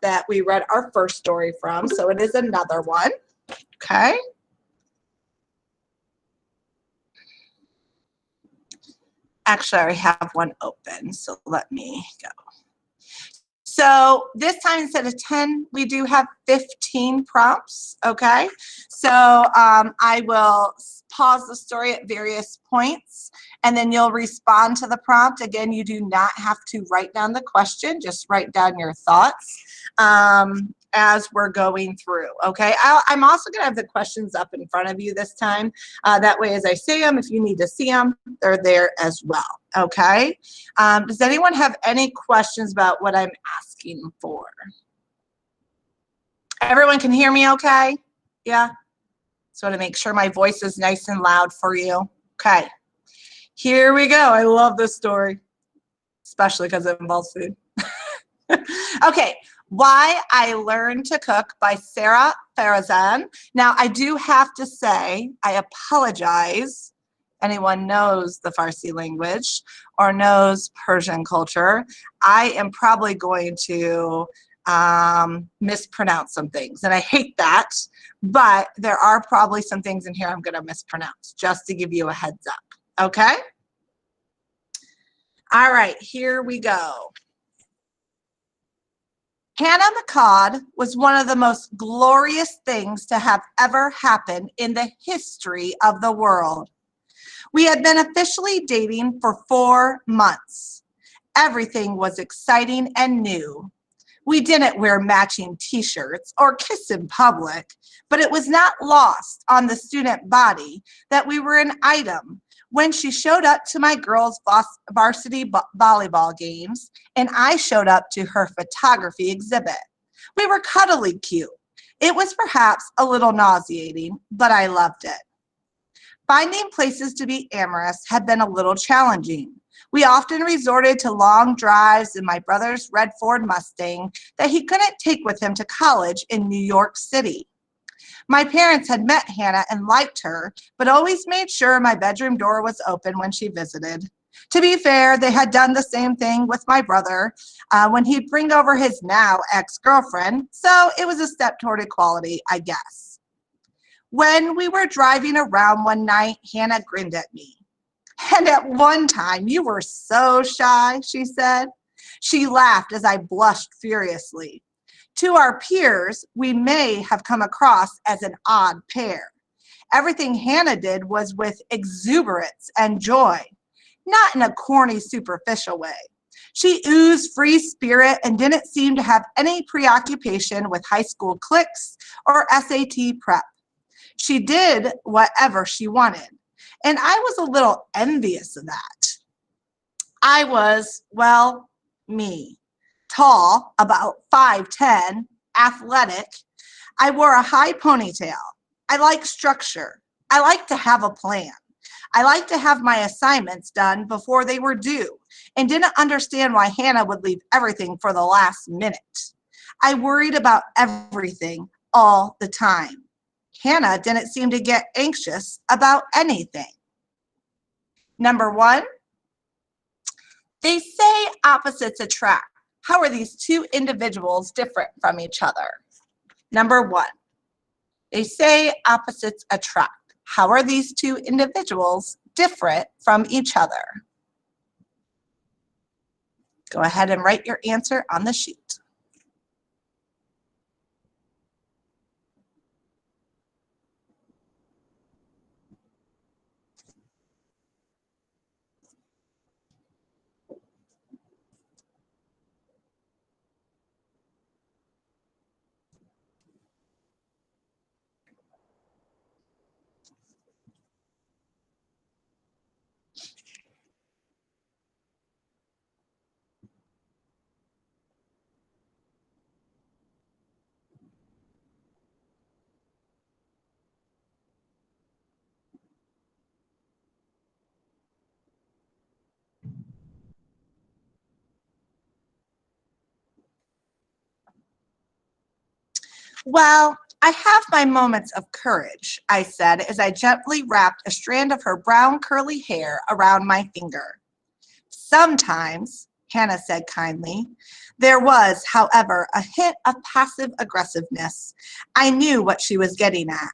that we read our first story from, so it is another one. Okay. Actually, I already have one open, so let me go. So this time, instead of 10, we do have 15 prompts, okay? So I will pause the story at various points, and then you'll respond to the prompt. Again, you do not have to write down the question, just write down your thoughts as we're going through, okay? I'm also gonna have the questions up in front of you this time. That way, as I say them, if you need to see them, they're there as well, okay? Does anyone have any questions about what I'm asking for? Everyone can hear me okay? Yeah? So I want to make sure my voice is nice and loud for you. Okay, here we go. I love this story, especially because it involves food. Okay, Why I Learned to Cook by Sarah Farazan. Now, I do have to say, I apologize. Anyone knows the Farsi language or knows Persian culture, I am probably going to mispronounce some things, and I hate that, but there are probably some things in here I'm going to mispronounce, just to give you a heads up, okay? All right, here we go. Hannah McCod was one of the most glorious things to have ever happened in the history of the world. We had been officially dating for 4 months. Everything was exciting and new. We didn't wear matching t-shirts or kiss in public, but it was not lost on the student body that we were an item when she showed up to my girls' varsity volleyball games and I showed up to her photography exhibit. We were cuddly cute. It was perhaps a little nauseating, but I loved it. Finding places to be amorous had been a little challenging. We often resorted to long drives in my brother's red Ford Mustang that he couldn't take with him to college in New York City. My parents had met Hannah and liked her, but always made sure my bedroom door was open when she visited. To be fair, they had done the same thing with my brother when he'd bring over his now ex-girlfriend, so it was a step toward equality, I guess. When we were driving around one night, Hannah grinned at me. "And at one time, you were so shy," she said. She laughed as I blushed furiously. To our peers, we may have come across as an odd pair. Everything Hannah did was with exuberance and joy, not in a corny, superficial way. She oozed free spirit and didn't seem to have any preoccupation with high school cliques or SAT prep. She did whatever she wanted, and I was a little envious of that. I was, well, me. Tall, about 5'10", athletic. I wore a high ponytail. I like structure. I like to have a plan. I like to have my assignments done before they were due and didn't understand why Hannah would leave everything for the last minute. I worried about everything all the time. Hannah didn't seem to get anxious about anything. Number 1, they say opposites attract. How are these two individuals different from each other? Number 1, they say opposites attract. How are these two individuals different from each other? Go ahead and write your answer on the sheet. "Well, I have my moments of courage," I said as I gently wrapped a strand of her brown curly hair around my finger. "Sometimes," Hannah said kindly. There was, however, a hint of passive aggressiveness. I knew what she was getting at.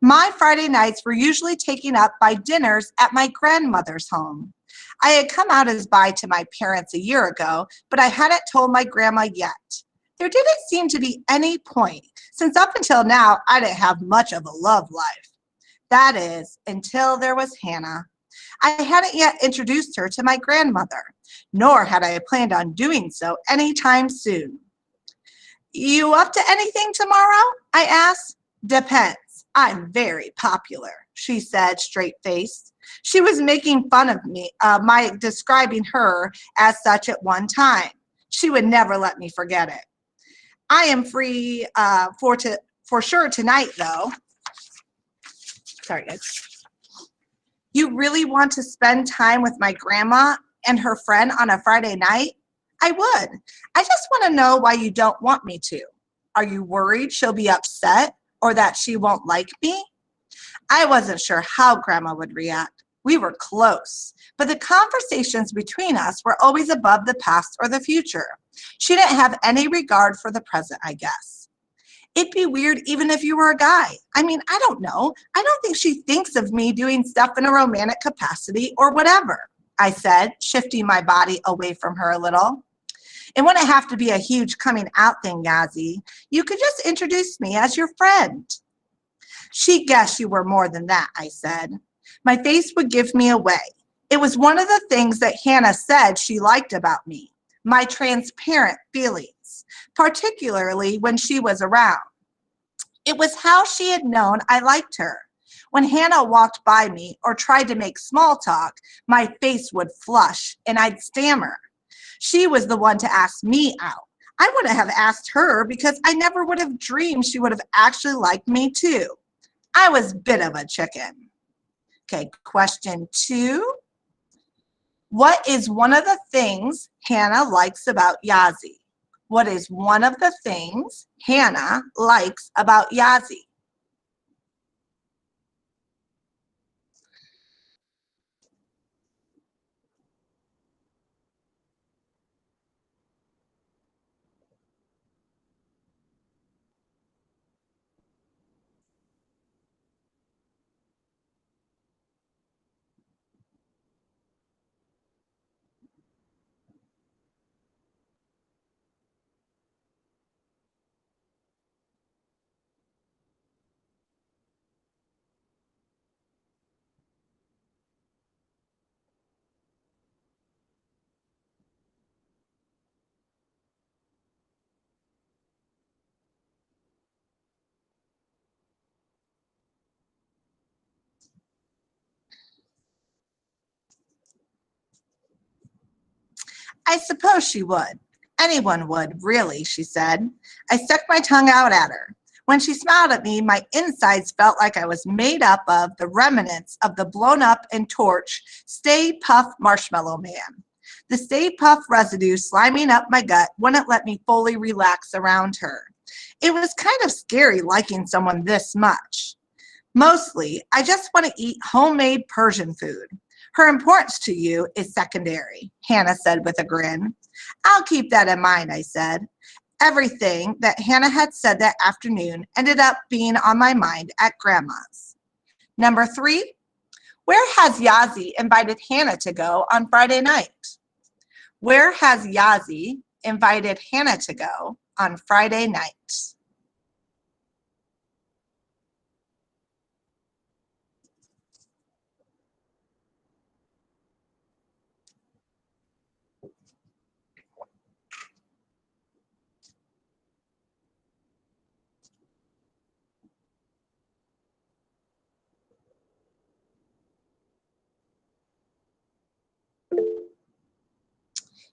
My Friday nights were usually taken up by dinners at my grandmother's home. I had come out as bi to my parents a year ago, but I hadn't told my grandma yet. There didn't seem to be any point, since up until now I didn't have much of a love life. That is, until there was Hannah. I hadn't yet introduced her to my grandmother, nor had I planned on doing so anytime soon. You up to anything tomorrow? I asked. Depends. I'm very popular, she said, straight-faced. She was making fun of me, my describing her as such at one time. She would never let me forget it. I am free for sure tonight, though. Sorry, guys. You really want to spend time with my grandma and her friend on a Friday night? I would. I just want to know why you don't want me to. Are you worried she'll be upset or that she won't like me? I wasn't sure how Grandma would react. We were close, but the conversations between us were always above the past or the future. She didn't have any regard for the present, I guess. It'd be weird even if you were a guy. I mean, I don't know. I don't think she thinks of me doing stuff in a romantic capacity or whatever, I said, shifting my body away from her a little. It wouldn't have to be a huge coming out thing, Yazzie. You could just introduce me as your friend. She guessed you were more than that, I said. My face would give me away. It was one of the things that Hannah said she liked about me, my transparent feelings, particularly when she was around. It was how she had known I liked her. When Hannah walked by me or tried to make small talk, my face would flush and I'd stammer. She was the one to ask me out. I wouldn't have asked her because I never would have dreamed she would have actually liked me too. I was a bit of a chicken. Okay, question 2. What is one of the things Hannah likes about Yazzie? What is one of the things Hannah likes about Yazzie? I suppose she would. Anyone would, really, she said. I stuck my tongue out at her. When she smiled at me, my insides felt like I was made up of the remnants of the blown up and torched Stay Puft Marshmallow Man. The Stay Puft residue sliming up my gut wouldn't let me fully relax around her. It was kind of scary liking someone this much. Mostly, I just want to eat homemade Persian food. Her importance to you is secondary, Hannah said with a grin. I'll keep that in mind, I said. Everything that Hannah had said that afternoon ended up being on my mind at Grandma's. Number 3, where has Yazzie invited Hannah to go on Friday night? Where has Yazzie invited Hannah to go on Friday night?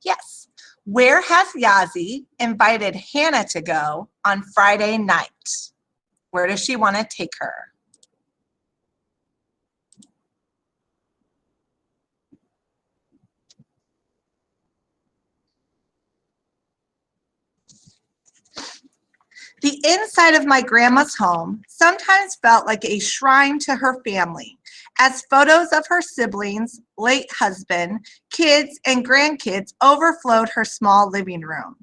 Yes. Where has Yazzie invited Hannah to go on Friday night? Where does she want to take her? The inside of my grandma's home sometimes felt like a shrine to her family, as photos of her siblings, late husband, kids, and grandkids overflowed her small living room.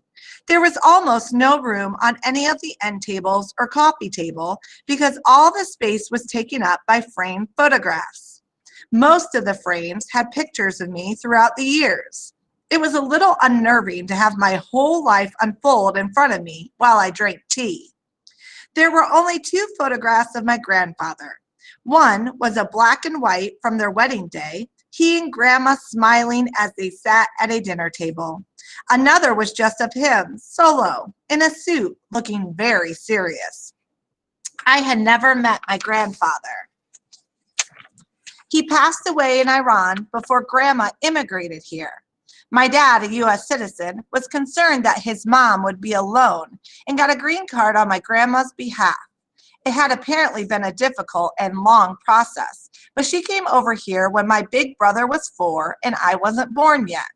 There was almost no room on any of the end tables or coffee table because all the space was taken up by framed photographs. Most of the frames had pictures of me throughout the years. It was a little unnerving to have my whole life unfold in front of me while I drank tea. There were only 2 photographs of my grandfather. One was a black and white from their wedding day, he and Grandma smiling as they sat at a dinner table. Another was just of him, solo, in a suit, looking very serious. I had never met my grandfather. He passed away in Iran before Grandma immigrated here. My dad, a U.S. citizen, was concerned that his mom would be alone and got a green card on my grandma's behalf. It had apparently been a difficult and long process, but she came over here when my big brother was 4 and I wasn't born yet.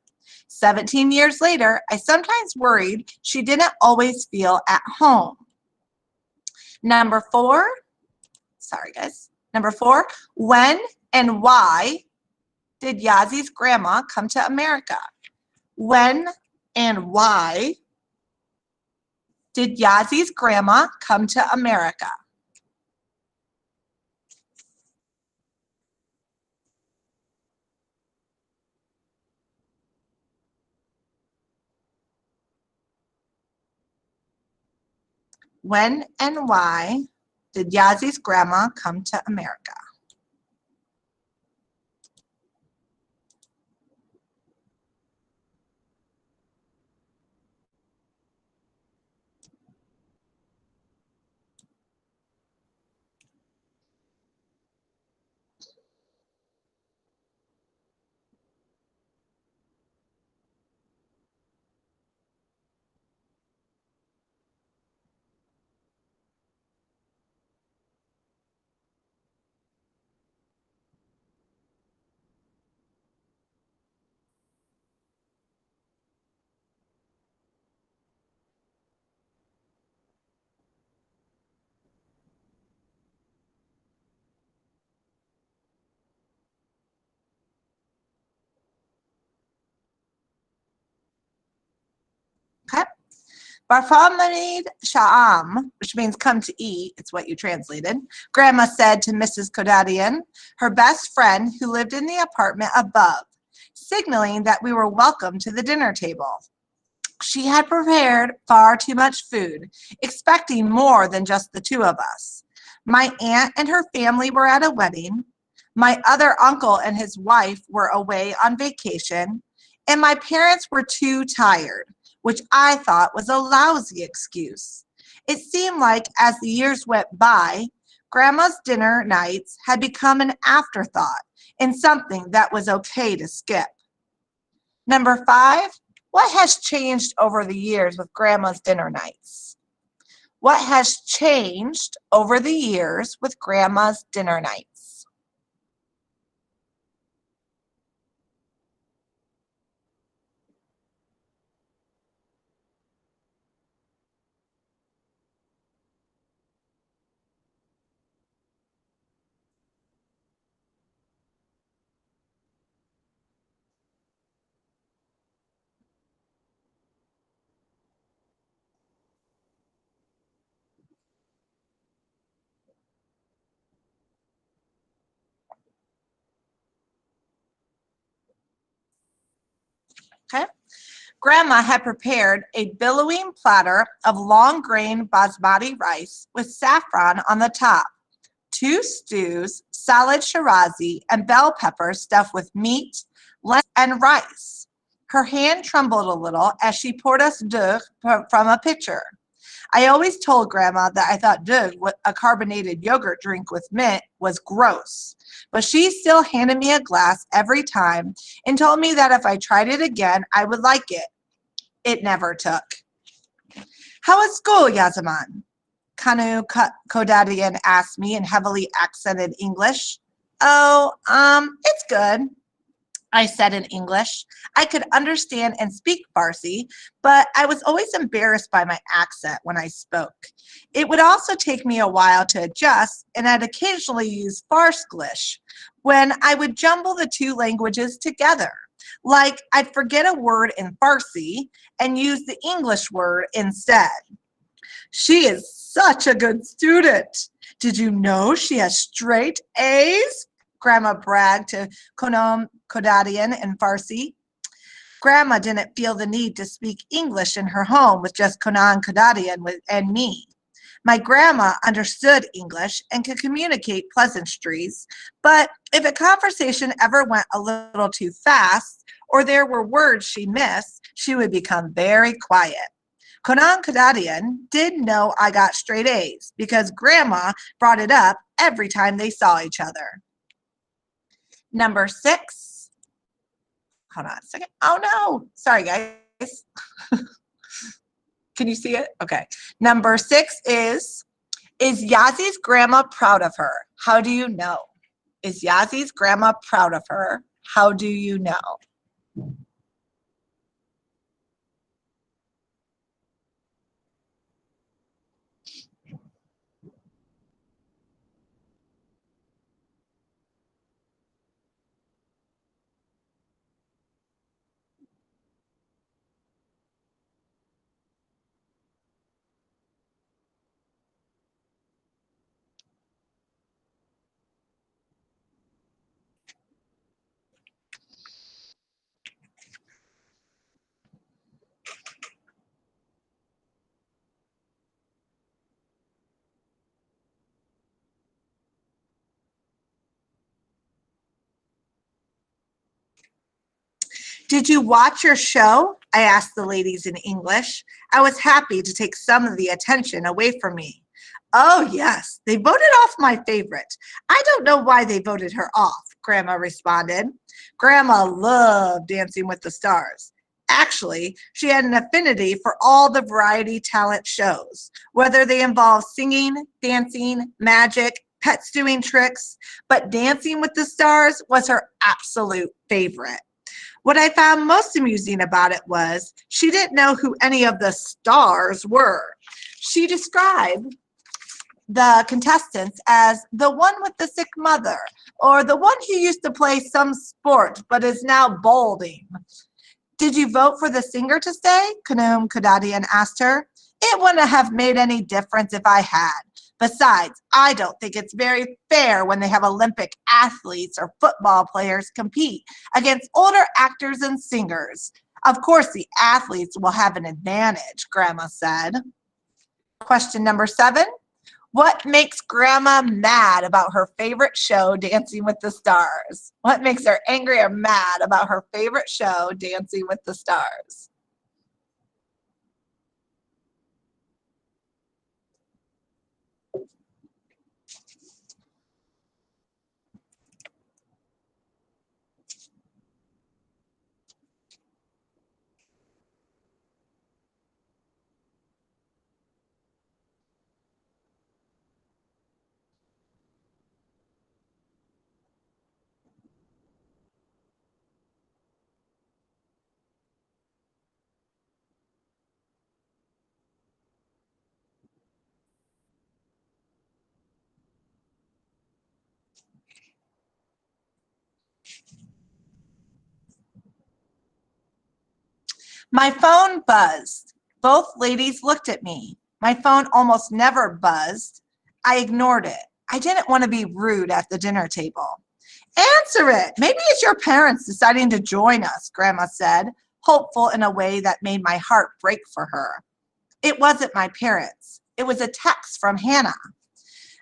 17 years later, I sometimes worried she didn't always feel at home. Number 4, when and why did Yazzie's grandma come to America? When and why did Yazzie's grandma come to America? When and why did Yazzie's grandma come to America? Okay. Barfamid Sha'am, which means come to eat, it's what you translated, Grandma said to Mrs. Kodadian, her best friend who lived in the apartment above, signaling that we were welcome to the dinner table. She had prepared far too much food, expecting more than just the 2 of us. My aunt and her family were at a wedding. My other uncle and his wife were away on vacation, and my parents were too tired, which I thought was a lousy excuse. It seemed like as the years went by, Grandma's dinner nights had become an afterthought and something that was okay to skip. Number 5, what has changed over the years with Grandma's dinner nights? What has changed over the years with Grandma's dinner nights? Okay. Grandma had prepared a billowing platter of long grain basmati rice with saffron on the top, 2 stews, salad shirazi, and bell peppers stuffed with meat, lentils, and rice. Her hand trembled a little as she poured us dough from a pitcher. I always told Grandma that I thought dough, a carbonated yogurt drink with mint, was gross. But she still handed me a glass every time and told me that if I tried it again, I would like it. It never took. How was school, Yazaman? Kanu Kodadian asked me in heavily accented English. Oh, it's good, I said in English. I could understand and speak Farsi, but I was always embarrassed by my accent when I spoke. It would also take me a while to adjust, and I'd occasionally use Farsglish, when I would jumble the two languages together. Like I'd forget a word in Farsi and use the English word instead. She is such a good student. Did you know she has straight A's? Grandma bragged to Konam Kodadian in Farsi. Grandma didn't feel the need to speak English in her home with just Konan Kodadian and me. My grandma understood English and could communicate pleasantries, but if a conversation ever went a little too fast or there were words she missed, she would become very quiet. Konan Kadadian did know I got straight A's because grandma brought it up every time they saw each other. Number 6. Hold on a second. Oh no. Sorry, guys. Can you see it? Okay. Number 6 is Yazzie's grandma proud of her? How do you know? Is Yazzie's grandma proud of her? How do you know? Did you watch your show? I asked the ladies in English. I was happy to take some of the attention away from me. Oh, yes, they voted off my favorite. I don't know why they voted her off, Grandma responded. Grandma loved Dancing with the Stars. Actually, she had an affinity for all the variety talent shows, whether they involved singing, dancing, magic, pets doing tricks, but Dancing with the Stars was her absolute favorite. What I found most amusing about it was she didn't know who any of the stars were. She described the contestants as the one with the sick mother, or the one who used to play some sport but is now balding. Did you vote for the singer to stay? Kanum Kadadian asked her. It wouldn't have made any difference if I had. Besides, I don't think it's very fair when they have Olympic athletes or football players compete against older actors and singers. Of course, the athletes will have an advantage, Grandma said. Question number 7. What makes Grandma mad about her favorite show, Dancing with the Stars? What makes her angry or mad about her favorite show, Dancing with the Stars? My phone buzzed. Both ladies looked at me. My phone almost never buzzed. I ignored it. I didn't want to be rude at the dinner table. Answer it. Maybe it's your parents deciding to join us, Grandma said, hopeful in a way that made my heart break for her. It wasn't my parents. It was a text from Hannah.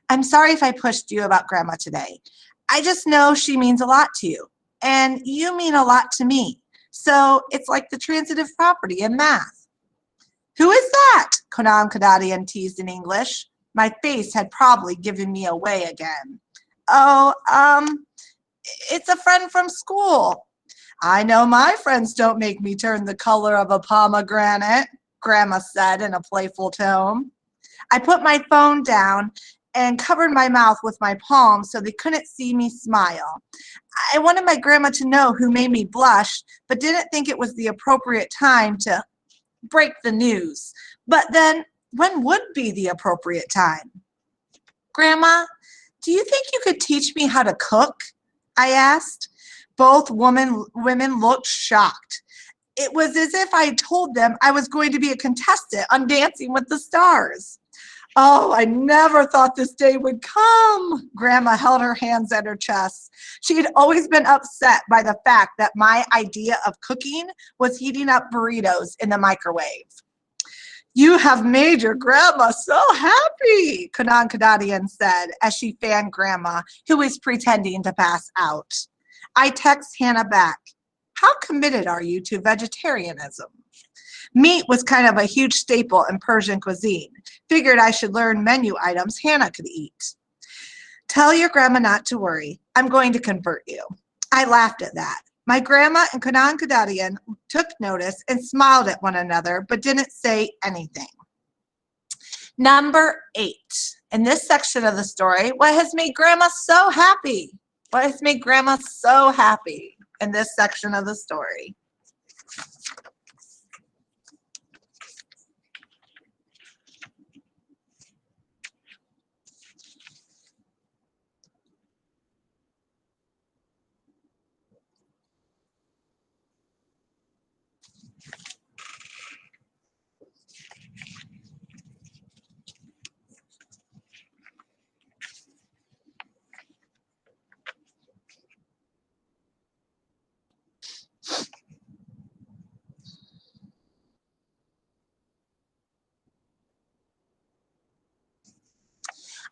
I'm sorry if I pushed you about Grandma today. I just know she means a lot to you, and you mean a lot to me. So it's like the transitive property in math. Who is that? Konam Kadadian teased in English. My face had probably given me away again. Oh, it's a friend from school. I know my friends don't make me turn the color of a pomegranate, Grandma said in a playful tone. I put my phone down and covered my mouth with my palms so they couldn't see me smile. I wanted my grandma to know who made me blush, but didn't think it was the appropriate time to break the news. But then, when would be the appropriate time? Grandma, do you think you could teach me how to cook? I asked. Both women looked shocked. It was as if I told them I was going to be a contestant on Dancing with the Stars. Oh, I never thought this day would come. Grandma held her hands at her chest. She had always been upset by the fact that my idea of cooking was heating up burritos in the microwave. You have made your grandma so happy, Kanan Kadadian said as she fanned Grandma, who was pretending to pass out. I text Hannah back. How committed are you to vegetarianism? Meat was kind of a huge staple in Persian cuisine. Figured I should learn menu items Hannah could eat. Tell your grandma not to worry. I'm going to convert you. I laughed at that. My grandma and Kanan Kadadian took notice and smiled at one another, but didn't say anything. Number 8. In this section of the story, what has made grandma so happy? What has made grandma so happy in this section of the story?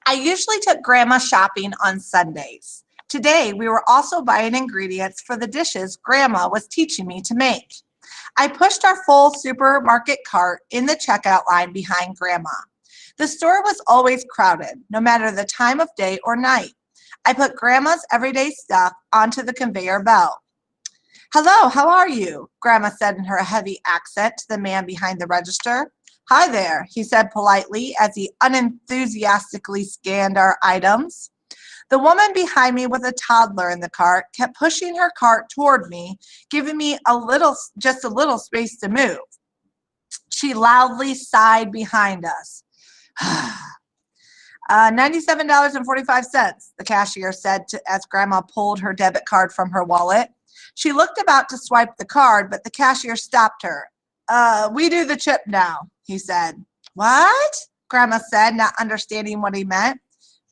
I usually took grandma shopping on Sundays. Today, we were also buying ingredients for the dishes grandma was teaching me to make. I pushed our full supermarket cart in the checkout line behind grandma. The store was always crowded, no matter the time of day or night. I put grandma's everyday stuff onto the conveyor belt. Hello, how are you? Grandma said in her heavy accent to the man behind the register. Hi there, he said politely as he unenthusiastically scanned our items. The woman behind me with a toddler in the cart kept pushing her cart toward me, giving me just a little space to move. She loudly sighed behind us. $97.45, the cashier said as Grandma pulled her debit card from her wallet. She looked about to swipe the card, but the cashier stopped her. We do the chip now, he said. What? Grandma said, not understanding what he meant.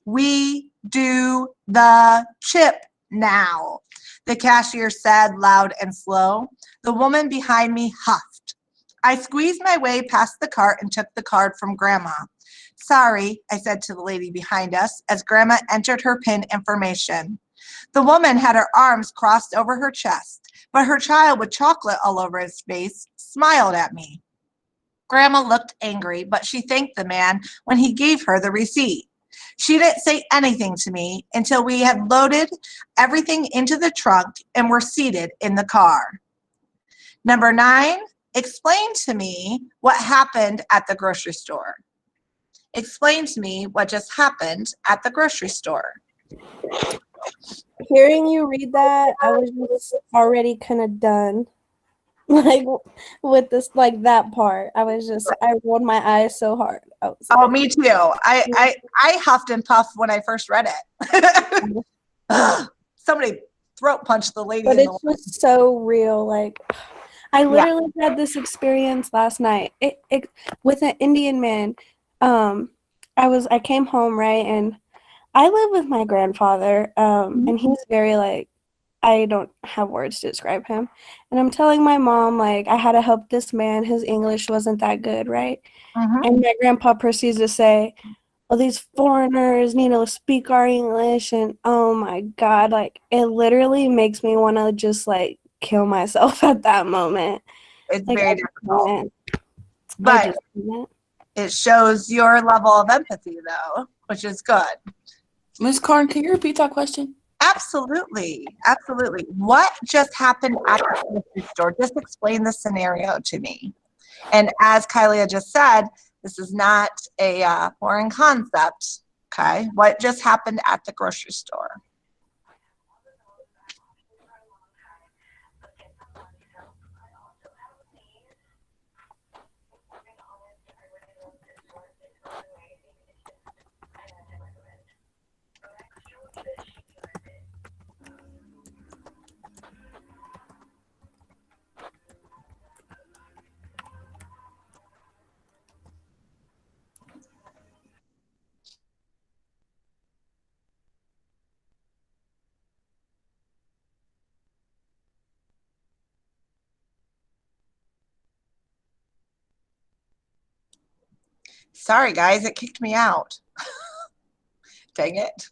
We do the chip now, the cashier said loud and slow. The woman behind me huffed. I squeezed my way past the cart and took the card from Grandma. Sorry, I said to the lady behind us as Grandma entered her PIN information. The woman had her arms crossed over her chest, but her child with chocolate all over his face smiled at me. Grandma looked angry, but she thanked the man when he gave her the receipt. She didn't say anything to me until we had loaded everything into the trunk and were seated in the car. Number 9, explain to me what happened at the grocery store. Explain to me what just happened at the grocery store. Hearing you read that, I was just already kind of done. Like with this, like that part. I rolled my eyes so hard. Oh, me too. I huffed and puffed when I first read it. Somebody throat punched the lady. But it's just so real. Like I literally had this experience last night. It with an Indian man. I came home, right, and I live with my grandfather, and he's very like, I don't have words to describe him. And I'm telling my mom, like, I had to help this man. His English wasn't that good, right? And my grandpa proceeds to say, oh, these foreigners need to speak our English. And oh my God, like, it literally makes me want to just, like, kill myself at that moment. It's like, very difficult. But it shows your level of empathy, though, which is good. Ms. Karn, can you repeat that question? Absolutely. Absolutely. What just happened at the grocery store? Just explain the scenario to me. And as Kylia just said, this is not a foreign concept. Okay. What just happened at the grocery store? Sorry, guys, it kicked me out. Dang it.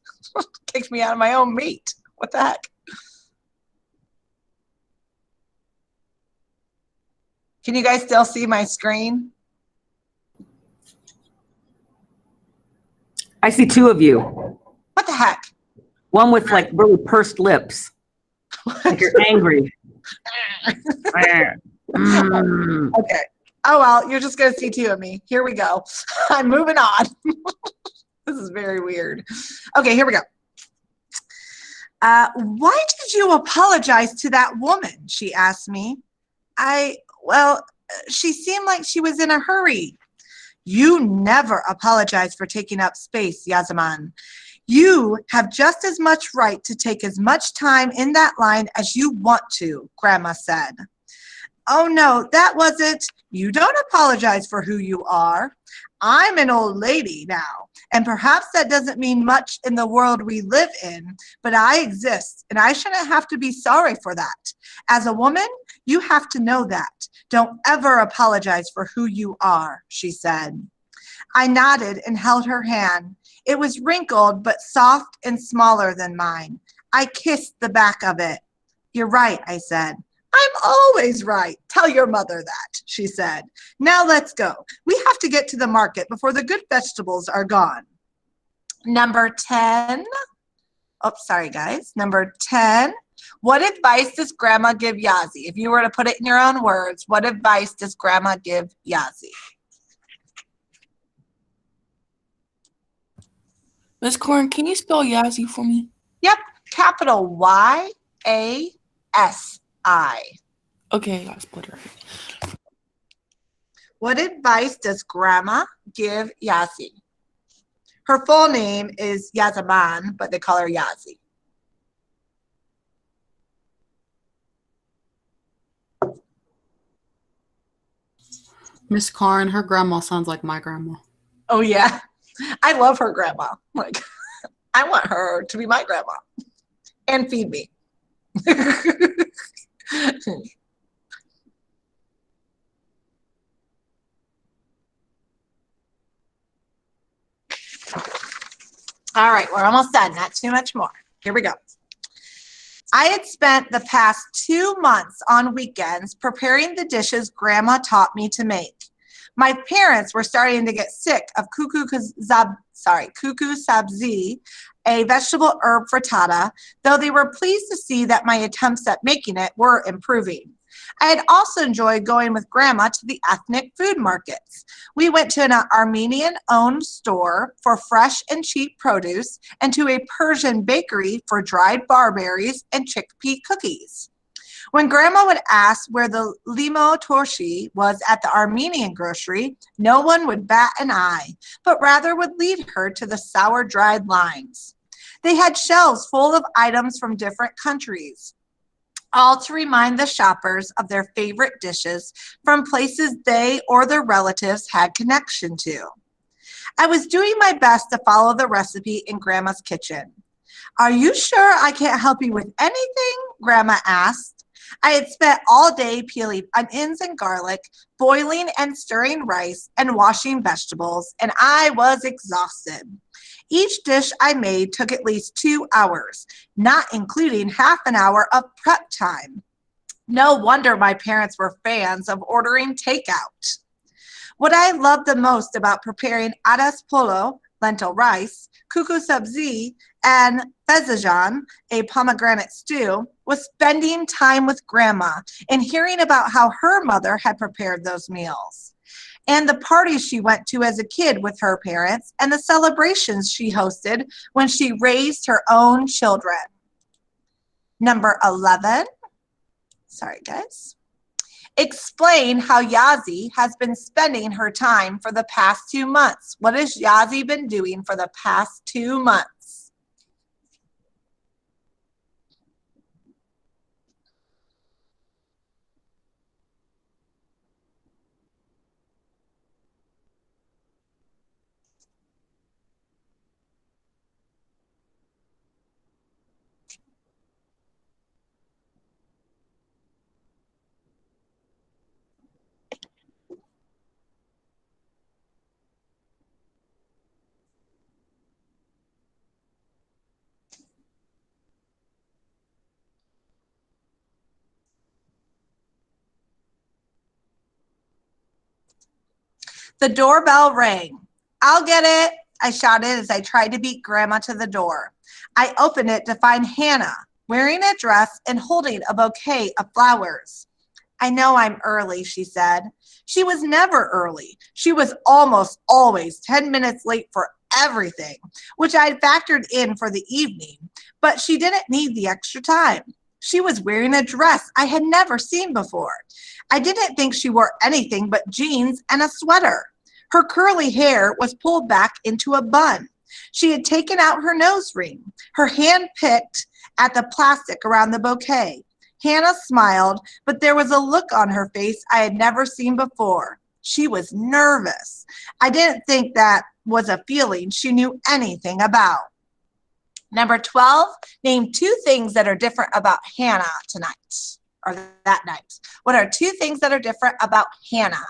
Kicked me out of my own meat. What the heck? Can you guys still see my screen? I see two of you. What the heck? One with like really pursed lips. Like you're angry. Mm. Okay. Oh, well, you're just going to see two of me. Here we go. I'm moving on. This is very weird. Okay, here we go. Why did you apologize to that woman? She asked me. Well, she seemed like she was in a hurry. You never apologize for taking up space, Yazaman. You have just as much right to take as much time in that line as you want to, Grandma said. Oh, no, that wasn't. You don't apologize for who you are. I'm an old lady now, and perhaps that doesn't mean much in the world we live in, but I exist, and I shouldn't have to be sorry for that. As a woman, you have to know that. Don't ever apologize for who you are, she said. I nodded and held her hand. It was wrinkled, but soft and smaller than mine. I kissed the back of it. You're right, I said. I'm always right. Tell your mother that, she said. Now let's go. We have to get to the market before the good vegetables are gone. Number 10. Oh, sorry, guys. Number 10. What advice does Grandma give Yazzie? If you were to put it in your own words, what advice does Grandma give Yazzie? Miss Corn, can you spell Yazzie for me? Yep, capital Y-A-S-I. Okay, I spelled it right. What advice does Grandma give Yazzie? Her full name is Yazaman, but they call her Yazzie. Miss Karn, her grandma sounds like my grandma. Oh, yeah. I love her grandma. Like, I want her to be my grandma and feed me. All right, we're almost done. Not too much more. Here we go. I had spent the past 2 months on weekends preparing the dishes Grandma taught me to make. My parents were starting to get sick of kuku sabzi, a vegetable herb frittata, though they were pleased to see that my attempts at making it were improving. I had also enjoyed going with Grandma to the ethnic food markets. We went to an Armenian-owned store for fresh and cheap produce and to a Persian bakery for dried barberries and chickpea cookies. When Grandma would ask where the limo torshi was at the Armenian grocery, no one would bat an eye, but rather would lead her to the sour dried lines. They had shelves full of items from different countries, all to remind the shoppers of their favorite dishes from places they or their relatives had connection to. I was doing my best to follow the recipe in Grandma's kitchen. Are you sure I can't help you with anything? Grandma asked. I had spent all day peeling onions and garlic, boiling and stirring rice, and washing vegetables, and I was exhausted. Each dish I made took at least 2 hours, not including half an hour of prep time. No wonder my parents were fans of ordering takeout. What I loved the most about preparing adas polo, lentil rice, kuku sabzi, and fezajan, a pomegranate stew, was spending time with Grandma and hearing about how her mother had prepared those meals, and the parties she went to as a kid with her parents, and the celebrations she hosted when she raised her own children. Number 11. Sorry, guys. Explain how Yazzie has been spending her time for the past 2 months. What has Yazzie been doing for the past 2 months? The doorbell rang. I'll get it, I shouted as I tried to beat Grandma to the door. I opened it to find Hannah, wearing a dress and holding a bouquet of flowers. I know I'm early, she said. She was never early. She was almost always 10 minutes late for everything, which I had factored in for the evening, but she didn't need the extra time. She was wearing a dress I had never seen before. I didn't think she wore anything but jeans and a sweater. Her curly hair was pulled back into a bun. She had taken out her nose ring. Her hand picked at the plastic around the bouquet. Hannah smiled, but there was a look on her face I had never seen before. She was nervous. I didn't think that was a feeling she knew anything about. Number 12, name 2 things that are different about Hannah tonight, or that night. What are 2 things that are different about Hannah?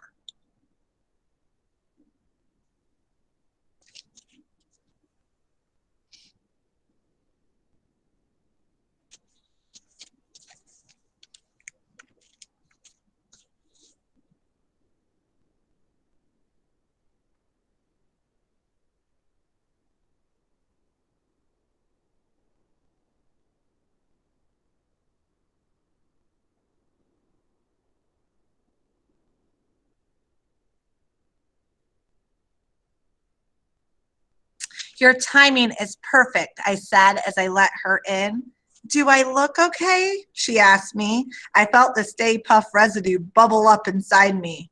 Your timing is perfect, I said as I let her in. Do I look okay? She asked me. I felt the Stay Puft residue bubble up inside me.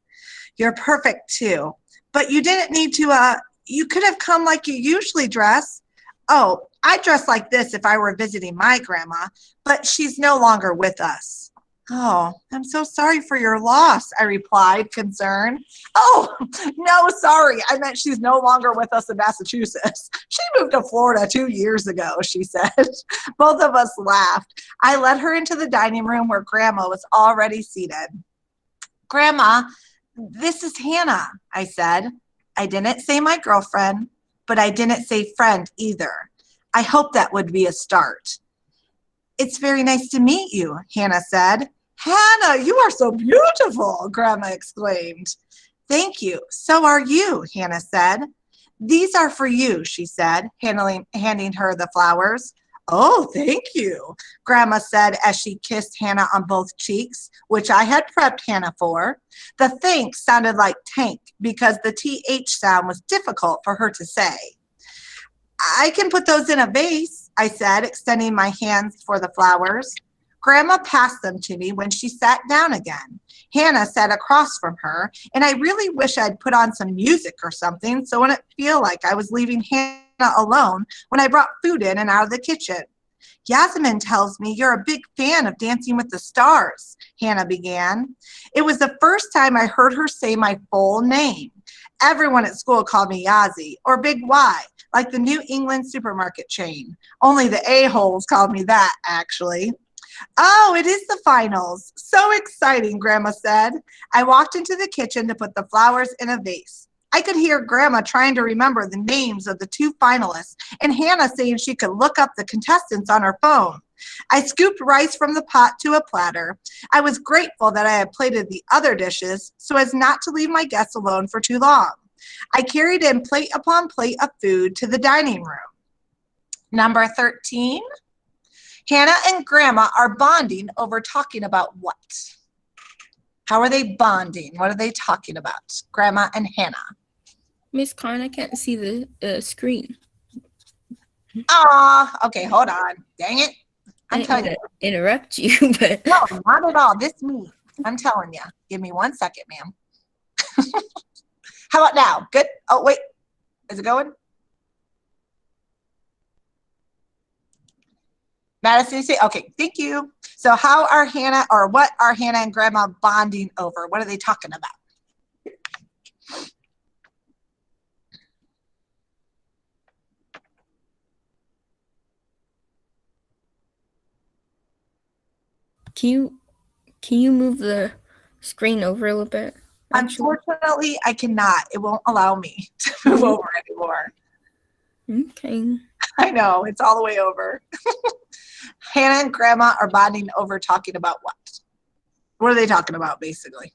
You're perfect too. But you didn't need to, you could have come like you usually dress. Oh, I'd dress like this if I were visiting my grandma, but she's no longer with us. Oh, I'm so sorry for your loss, I replied, concerned. Oh, no, sorry. I meant she's no longer with us in Massachusetts. She moved to Florida 2 years ago, she said. Both of us laughed. I led her into the dining room where Grandma was already seated. Grandma, this is Hannah, I said. I didn't say my girlfriend, but I didn't say friend either. I hoped that would be a start. It's very nice to meet you, Hannah said. Hannah, you are so beautiful, Grandma exclaimed. Thank you. So are you, Hannah said. These are for you, she said, handing her the flowers. Oh, thank you, Grandma said as she kissed Hannah on both cheeks, which I had prepped Hannah for. The thanks sounded like tank because the TH sound was difficult for her to say. I can put those in a vase, I said, extending my hands for the flowers. Grandma passed them to me when she sat down again. Hannah sat across from her, and I really wish I'd put on some music or something so it wouldn't feel like I was leaving Hannah alone when I brought food in and out of the kitchen. Yazzie tells me you're a big fan of Dancing with the Stars, Hannah began. It was the first time I heard her say my full name. Everyone at school called me Yazzie, or Big Y, like the New England supermarket chain. Only the a-holes called me that, actually. Oh, it is the finals. So exciting, Grandma said. I walked into the kitchen to put the flowers in a vase. I could hear Grandma trying to remember the names of the 2 finalists and Hannah saying she could look up the contestants on her phone. I scooped rice from the pot to a platter. I was grateful that I had plated the other dishes so as not to leave my guests alone for too long. I carried in plate upon plate of food to the dining room. Number 13. Hannah and Grandma are bonding over talking about what? How are they bonding? What are they talking about? Grandma and Hannah. Miss Carn, I can't see the screen. Okay, hold on. Dang it. I'm telling you. Interrupt you, but No, not at all. This me. I'm telling you. Give me 1 second, ma'am. How about now? Good? Oh, wait. Is it going? Madison, you say, okay, thank you. So how are Hannah, or what are Hannah and Grandma bonding over? What are they talking about? can you move the screen over a little bit? Actually? Unfortunately, I cannot. It won't allow me to move over anymore. Okay. I know, it's all the way over. Hannah and Grandma are bonding over talking about what? What are they talking about, basically?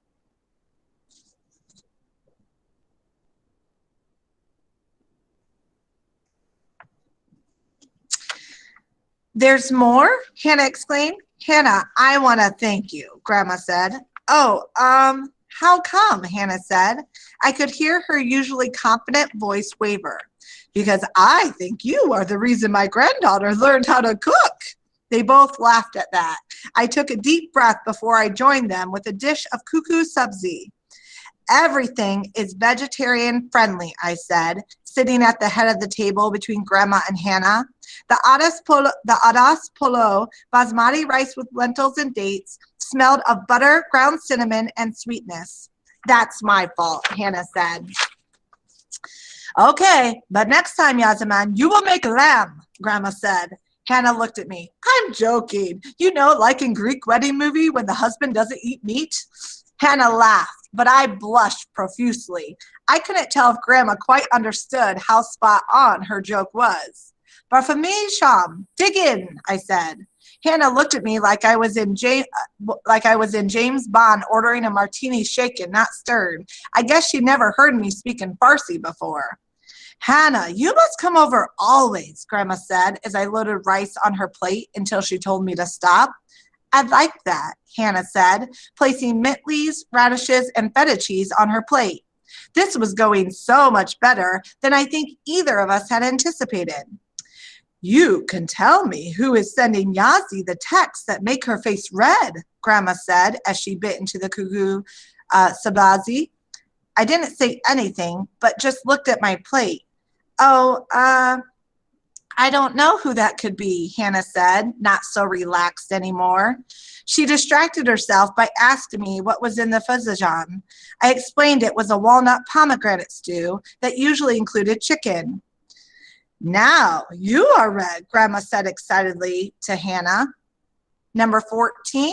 There's more? Hannah exclaimed. Hannah, I want to thank you, Grandma said. Oh, how come? Hannah said. I could hear her usually confident voice waver. Because I think you are the reason my granddaughter learned how to cook. They both laughed at that. I took a deep breath before I joined them with a dish of kuku sabzi. Everything is vegetarian friendly, I said, sitting at the head of the table between Grandma and Hannah. The adas polo, basmati rice with lentils and dates, smelled of butter, ground cinnamon, and sweetness. That's my fault, Hannah said. Okay, but next time, Yazaman, you will make lamb, Grandma said. Hannah looked at me. I'm joking. You know, like in Greek wedding movie when the husband doesn't eat meat? Hannah laughed, but I blushed profusely. I couldn't tell if Grandma quite understood how spot on her joke was. Barfami Sham, dig in, I said. Hannah looked at me like I was in James Bond ordering a martini shaken, not stirred. I guess she never heard me speak in Farsi before. Hannah, you must come over always, Grandma said as I loaded rice on her plate until she told me to stop. I'd like that, Hannah said, placing mint leaves, radishes, and feta cheese on her plate. This was going so much better than I think either of us had anticipated. You can tell me who is sending Yazzie the texts that make her face red, Grandma said as she bit into the kuku sabazi. I didn't say anything, but just looked at my plate. Oh, I don't know who that could be, Hannah said, not so relaxed anymore. She distracted herself by asking me what was in the fazajan. I explained it was a walnut pomegranate stew that usually included chicken. Now you are red, Grandma said excitedly to Hannah. Number 14.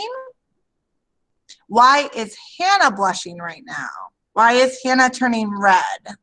Why is Hannah blushing right now? Why is Hannah turning red?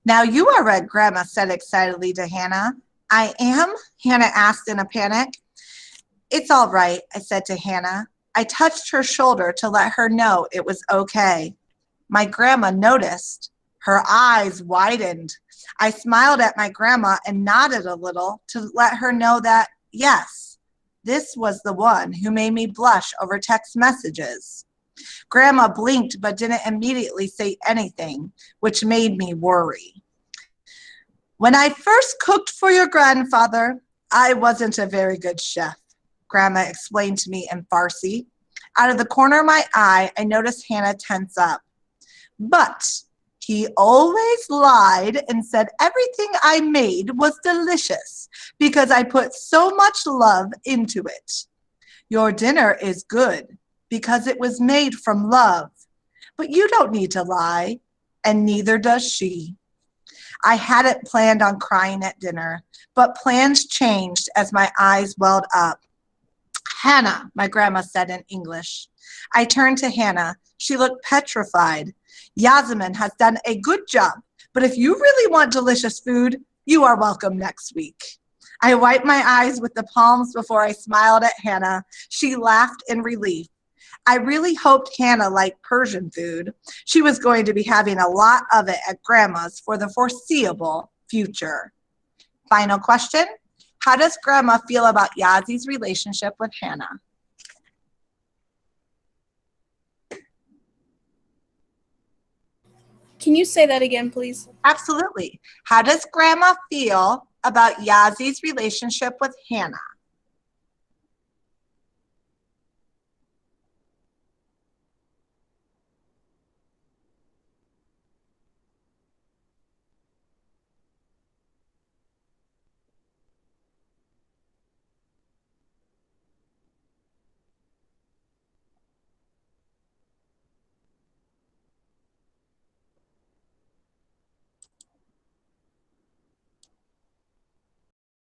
Now you are red, Grandma said excitedly to Hannah. I am? Hannah asked in a panic. It's all right, I said to Hannah. I touched her shoulder to let her know it was okay. My grandma noticed. Her eyes widened. I smiled at my grandma and nodded a little to let her know that, yes, this was the one who made me blush over text messages. Grandma blinked but didn't immediately say anything, which made me worry. When I first cooked for your grandfather, I wasn't a very good chef, Grandma explained to me in Farsi. Out of the corner of my eye, I noticed Hannah tense up. But he always lied and said everything I made was delicious because I put so much love into it. Your dinner is good because it was made from love. But you don't need to lie, and neither does she. I hadn't planned on crying at dinner, but plans changed as my eyes welled up. Hannah, my grandma said in English. I turned to Hannah. She looked petrified. Yazzie has done a good job, but if you really want delicious food, you are welcome next week. I wiped my eyes with the palms before I smiled at Hannah. She laughed in relief. I really hoped Hannah liked Persian food. She was going to be having a lot of it at Grandma's for the foreseeable future. Final question. How does Grandma feel about Yazzie's relationship with Hannah? Can you say that again, please? Absolutely. How does Grandma feel about Yazzie's relationship with Hannah?